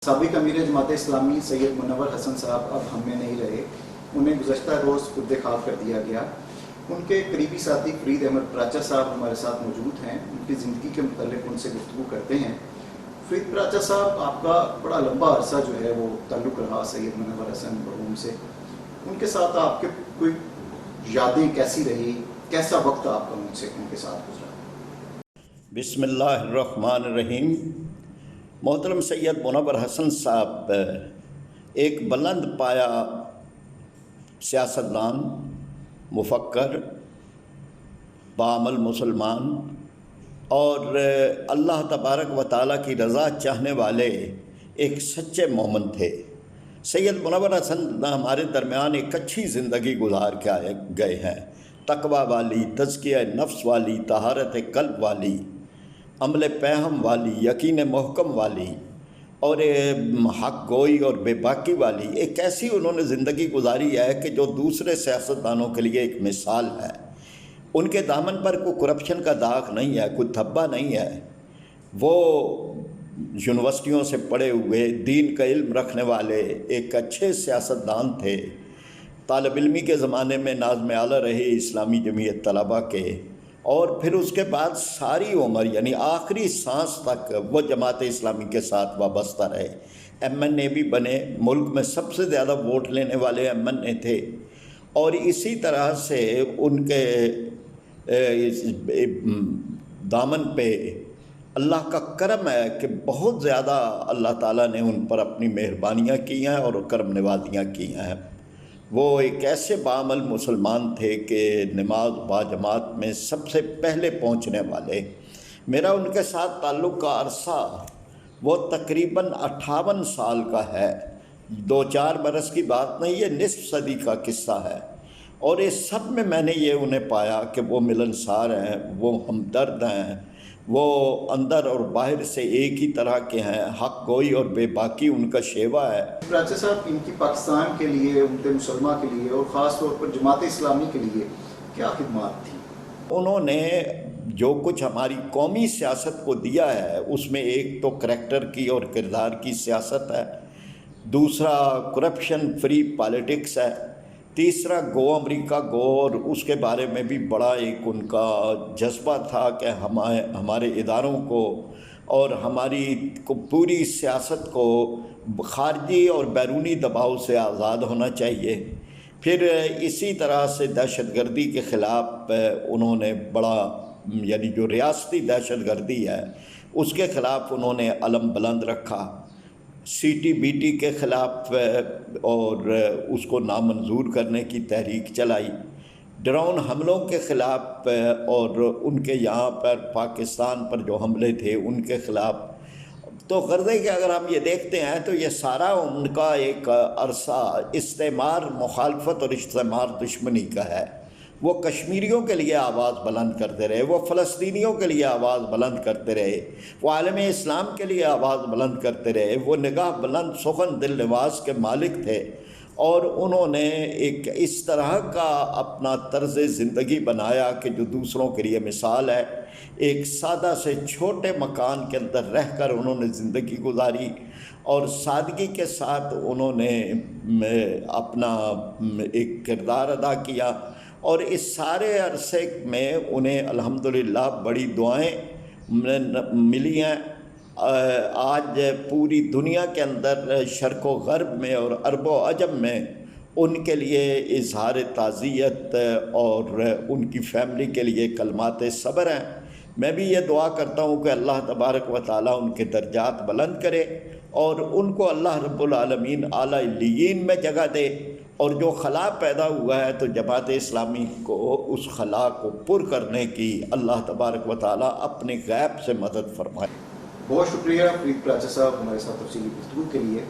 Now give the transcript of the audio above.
साबिक अमीर जमात इस्लामी सैयद मुनव्वर हसन साहब अब हम में नहीं रहे। उन्हें गुज़श्ता रोज़ खुद ख़ाब कर दिया गया। उनके करीबी साथी फरीद अहमद प्राचा साहब हमारे साथ मौजूद हैं। उनकी ज़िंदगी के मुतालिक उनसे गुफ्तगू करते हैं। फरीद प्राचा साहब, आपका बड़ा लंबा अरसा जो है वो ताल्लुक़ रहा सैयद मुनव्वर हसन मरहूम से। उनके साथ आपके कोई यादें कैसी रही, कैसा वक्त आपका उनके साथ गुजरा? बिस्मिल्लाहिर्रहमानिर्रहीम। मोहतरम सैयद मुनव्वर हसन साहब एक बुलंद पाया सियासतदान, मुफक्कर, बाअमल मुसलमान और अल्लाह तबारक व तआला की रज़ा चाहने वाले एक सच्चे मोमिन थे। सैयद मुनव्वर हसन हमारे दरमियान एक अच्छी ज़िंदगी गुजार के आए गए हैं। तकवा वाली, तज़किया नफ्स वाली, तहारत क़ल्ब वाली, अमल पैहम वाली, यकीन महकम वाली और हक गोई और बेबाकी वाली एक ऐसी उन्होंने ज़िंदगी गुजारी है कि जो दूसरे सियासतदानों के लिए एक मिसाल है। उनके दामन पर कोई करप्शन का दाग नहीं है, कोई धब्बा नहीं है। वो यूनिवर्सिटियों से पढ़े हुए, दीन का इल्म रखने वाले एक अच्छे सियासतदान थे। तालिब इल्मी के ज़माने में नाज़िम आला रहे इस्लामी जमीयत तलबा के, और फिर उसके बाद सारी उम्र यानी आखिरी सांस तक वो जमात इस्लामी के साथ वाबस्ता रहे। MNA भी बने, मुल्क में सबसे ज़्यादा वोट लेने वाले MNA थे। और इसी तरह से उनके दामन पे अल्लाह का करम है कि बहुत ज़्यादा अल्लाह ताला ने उन पर अपनी मेहरबानियाँ की हैं और करम नवाजियाँ की हैं। वो एक ऐसे बाअमल मुसलमान थे कि नमाज बाजमात में सबसे पहले पहुंचने वाले। मेरा उनके साथ ताल्लुक़ का अरसा वो तकरीबन 58 साल का है। 2-4 बरस की बात नहीं, ये निस्फ सदी का किस्सा है। और इस सब में मैंने ये उन्हें पाया कि वो मिलनसार हैं, वो हमदर्द हैं, वो अंदर और बाहर से एक ही तरह के हैं। हक गोई और बेबाकी उनका शेवा है। प्राचा साहब, इनकी पाकिस्तान के लिए, उम्मत मुसलमा के लिए और ख़ास तौर पर जमात इस्लामी के लिए क्या खिदमत थी? उन्होंने जो कुछ हमारी कौमी सियासत को दिया है उसमें एक तो करैक्टर की और किरदार की सियासत है, दूसरा करप्शन फ्री पॉलिटिक्स है, तीसरा गो अमरीका गो, और उसके बारे में भी बड़ा एक उनका जज्बा था कि हमारे इदारों को और हमारी पूरी सियासत को खारजी और बैरूनी दबाव से आज़ाद होना चाहिए। फिर इसी तरह से दहशतगर्दी के ख़िलाफ़ उन्होंने बड़ा, यानी जो रियासती दहशतगर्दी है उसके ख़िलाफ़ उन्होंने अलम बुलंद रखा। CTBT के ख़िलाफ़ और उसको नामंजूर करने की तहरीक चलाई। ड्रोन हमलों के ख़िलाफ़ और उनके यहाँ पर पाकिस्तान पर जो हमले थे उनके ख़िलाफ़। तो गर्ज़े कि अगर हम ये देखते हैं तो ये सारा उनका एक अरसा इस्तेमार मुखालफत और इस्तेमार दुश्मनी का है। वो कश्मीरियों के लिए आवाज़ बुलंद करते रहे, वो फ़लस्तीनियों के लिए आवाज़ बुलंद करते रहे, वो आलम इस्लाम के लिए आवाज़ बुलंद करते रहे। वो निगाह बुलंद सुखन दिल नवाज के मालिक थे और उन्होंने एक इस तरह का अपना तर्ज़ ज़िंदगी बनाया कि जो दूसरों के लिए मिसाल है। एक सादा से छोटे मकान के अंदर रहकर उन्होंने ज़िंदगी गुजारी और सादगी के साथ उन्होंने अपना एक किरदार अदा किया। और इस सारे अरसे में उन्हें अल्हम्दुलिल्लाह बड़ी दुआएं मिली हैं। आज पूरी दुनिया के अंदर शर्क़ व ग़र्ब में और अरब व अजम में उनके लिए इज़हार ताज़ियत और उनकी फ़ैमिली के लिए कलमात सब्र हैं। मैं भी ये दुआ करता हूँ कि अल्लाह तबारक व तआला उनके दर्जात बुलंद करे और उनको अल्लाह रब्बुल आलमीन आला इल्लियीन में जगह दे। और जो खला पैदा हुआ है तो जमात इस्लामी को उस खला को पुर करने की अल्लाह तबारक व तआला अपने गैब से मदद फरमाए। बहुत शुक्रिया फरीद प्राचा साहब, हमारे साथ तफसीली गुफ्तगू के लिए।